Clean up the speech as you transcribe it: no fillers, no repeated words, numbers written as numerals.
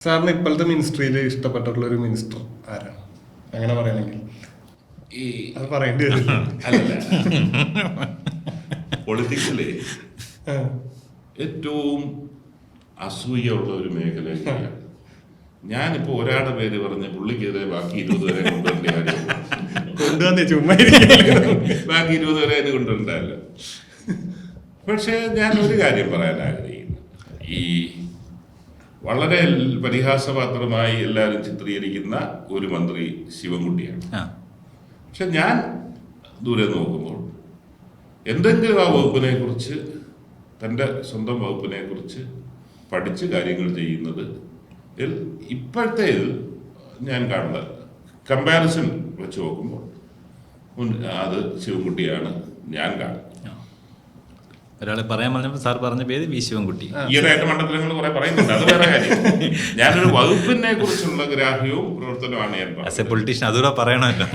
സാറിന് ഇപ്പോഴത്തെ മിനിസ്ട്രിയിൽ ഇഷ്ടപ്പെട്ടിട്ടുള്ള ഒരു മിനിസ്റ്റർ ആരാണ്? അങ്ങനെ പറയണെങ്കിൽ ഈ അത് പറയേണ്ടി വരും. അല്ലല്ല പൊളിറ്റിക്സിലെ ഏറ്റവും അസൂയുള്ള ഒരു മേഖലയാണ്. ഞാനിപ്പോ ഒരാളുടെ പേര് പറഞ്ഞ് പുള്ളിക്കെതിരെ ബാക്കി 20 വരെ കൊണ്ടുവരേണ്ട കാര്യം കൊണ്ടുവന്നേ ചുമ്മാ ബാക്കി 20 വരെ അതിന് കൊണ്ടുവരണ്ടല്ലോ. പക്ഷെ ഞാൻ ഒരു കാര്യം പറയാൻ ആഗ്രഹിക്കുന്നു. ഈ വളരെ പരിഹാസപാത്രമായി എല്ലാവരും ചിത്രീകരിക്കുന്ന ഒരു മന്ത്രി ശിവൻകുട്ടിയാണ്. പക്ഷെ ഞാൻ ദൂരെ നോക്കുമ്പോൾ എന്തെങ്കിലും ആ വകുപ്പിനെ കുറിച്ച്, തൻ്റെ സ്വന്തം വകുപ്പിനെ കുറിച്ച് പഠിച്ച് കാര്യങ്ങൾ ചെയ്യുന്നത് ഇപ്പോഴത്തെ ഞാൻ കാണുന്നത് കമ്പാരിസൺ വെച്ച് നോക്കുമ്പോൾ അത് ശിവൻകുട്ടിയാണ് ഞാൻ കാണുന്നത്. ഒരാളെ പറയാൻ പറഞ്ഞപ്പോൾ സാർ പറഞ്ഞ പേര് വി ശിവൻകുട്ടി. ഈയിടെയായിട്ട് മണ്ഡലങ്ങൾ കുറെ പറയുന്നുണ്ട്, അത് വേറെ കാര്യം. ഞാനൊരു വകുപ്പിനെ കുറിച്ചുള്ള ഗ്രാഹ്യവും പ്രവർത്തനമാണ് ഞാൻ ആസ് എ പൊളിറ്റീഷ്യൻ അതുകൂടെ പറയണമല്ലോ.